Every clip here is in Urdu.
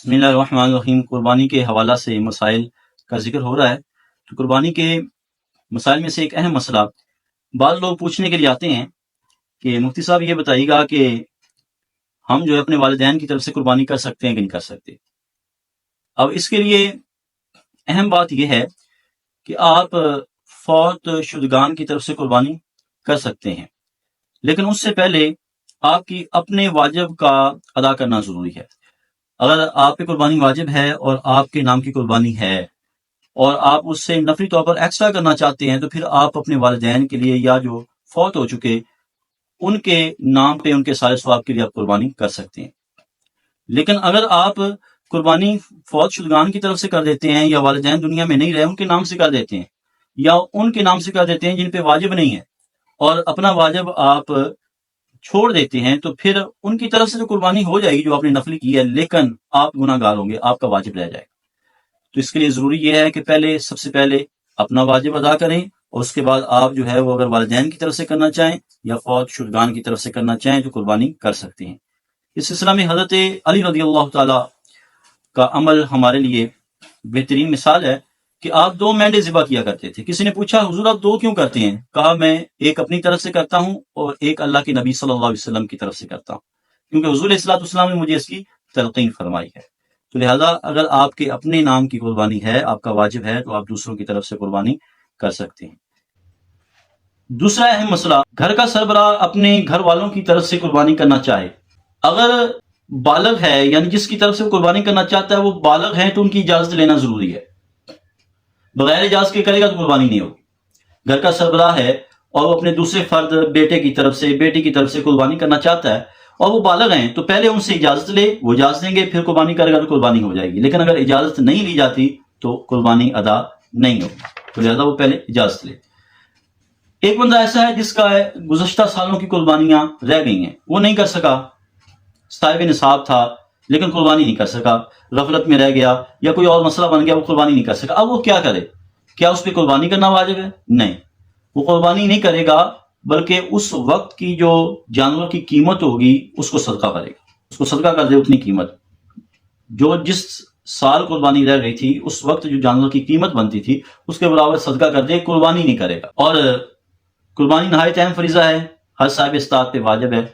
بسم اللہ الرحمن الرحیم۔ قربانی کے حوالہ سے مسائل کا ذکر ہو رہا ہے، تو قربانی کے مسائل میں سے ایک اہم مسئلہ، بعض لوگ پوچھنے کے لیے آتے ہیں کہ مفتی صاحب یہ بتائیے گا کہ ہم جو ہے اپنے والدین کی طرف سے قربانی کر سکتے ہیں کہ نہیں کر سکتے۔ اب اس کے لیے اہم بات یہ ہے کہ آپ فوت شدگان کی طرف سے قربانی کر سکتے ہیں، لیکن اس سے پہلے آپ کی اپنے واجب کا ادا کرنا ضروری ہے۔ اگر آپ پہ قربانی واجب ہے اور آپ کے نام کی قربانی ہے اور آپ اس سے نفلی طور پر ایکسٹرا کرنا چاہتے ہیں، تو پھر آپ اپنے والدین کے لیے یا جو فوت ہو چکے ان کے نام پہ ان کے سارے ثواب کے لیے آپ قربانی کر سکتے ہیں۔ لیکن اگر آپ قربانی فوت شدگان کی طرف سے کر دیتے ہیں یا والدین دنیا میں نہیں رہے ان کے نام سے کر دیتے ہیں یا ان کے نام سے کر دیتے ہیں جن پہ واجب نہیں ہے اور اپنا واجب آپ چھوڑ دیتے ہیں، تو پھر ان کی طرف سے جو قربانی ہو جائے گی جو آپ نے نفلی کی ہے، لیکن آپ گناہ گار ہوں گے، آپ کا واجب رہ جائے گا۔ تو اس کے لیے ضروری یہ ہے کہ سب سے پہلے اپنا واجب ادا کریں، اور اس کے بعد آپ جو ہے وہ اگر والدین کی طرف سے کرنا چاہیں یا فوت شدگان کی طرف سے کرنا چاہیں تو قربانی کر سکتے ہیں۔ اس سلسلہ میں حضرت علی رضی اللہ تعالی کا عمل ہمارے لیے بہترین مثال ہے کہ آپ 2 مینڈے ذبح کیا کرتے تھے۔ کسی نے پوچھا حضور آپ 2 کیوں کرتے ہیں؟ کہا میں ایک اپنی طرف سے کرتا ہوں اور ایک اللہ کے نبی صلی اللہ علیہ وسلم کی طرف سے کرتا ہوں، کیونکہ حضور علیہ السلام نے مجھے اس کی تلقین فرمائی ہے۔ تو لہذا اگر آپ کے اپنے نام کی قربانی ہے، آپ کا واجب ہے، تو آپ دوسروں کی طرف سے قربانی کر سکتے ہیں۔ دوسرا اہم مسئلہ، گھر کا سربراہ اپنے گھر والوں کی طرف سے قربانی کرنا چاہے، اگر بالغ ہے یعنی جس کی طرف سے قربانی کرنا چاہتا ہے وہ بالغ ہے تو ان کی اجازت لینا ضروری ہے۔ بغیر اجازت کے کرے گا تو قربانی نہیں ہوگی۔ گھر کا سربراہ ہے اور وہ اپنے دوسرے فرد بیٹے کی طرف سے بیٹی کی طرف سے قربانی کرنا چاہتا ہے اور وہ بالغ ہیں، تو پہلے ان سے اجازت لے، وہ اجازت دیں گے، پھر قربانی کرے گا تو قربانی ہو جائے گی۔ لیکن اگر اجازت نہیں لی جاتی تو قربانی ادا نہیں ہوگی، تو لہذا وہ پہلے اجازت لے۔ ایک بندہ ایسا ہے جس کا گزشتہ سالوں کی قربانیاں رہ گئی ہیں، وہ نہیں کر سکا، صاحب نصاب تھا لیکن قربانی نہیں کر سکا، غفلت میں رہ گیا یا کوئی اور مسئلہ بن گیا، وہ قربانی نہیں کر سکا۔ اب وہ کیا کرے؟ کیا اس پہ قربانی کرنا واجب ہے؟ نہیں، وہ قربانی نہیں کرے گا، بلکہ اس وقت کی جو جانور کی قیمت ہوگی اس کو صدقہ کرے گا، اس کو صدقہ کر دے اتنی قیمت جو جس سال قربانی رہ گئی تھی اس وقت جو جانور کی قیمت بنتی تھی اس کے برابر صدقہ کر دے، قربانی نہیں کرے گا۔ اور قربانی نہایت اہم فریضہ ہے، ہر صاحب استطاعت پہ واجب ہے۔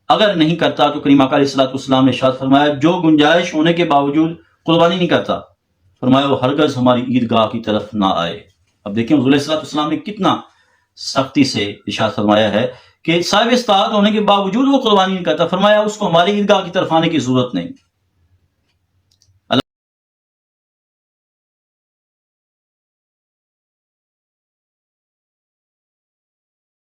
اگر نہیں کرتا تو کریم آقا علیہ السلام نے ارشاد فرمایا جو گنجائش ہونے کے باوجود قربانی نہیں کرتا، فرمایا وہ ہرگز ہماری عیدگاہ کی طرف نہ آئے۔ اب دیکھیں حضور علیہ السلام نے کتنا سختی سے ارشاد فرمایا ہے کہ صاحب استطاعت ہونے کے باوجود وہ قربانی نہیں کرتا، فرمایا اس کو ہماری عیدگاہ کی طرف آنے کی ضرورت نہیں۔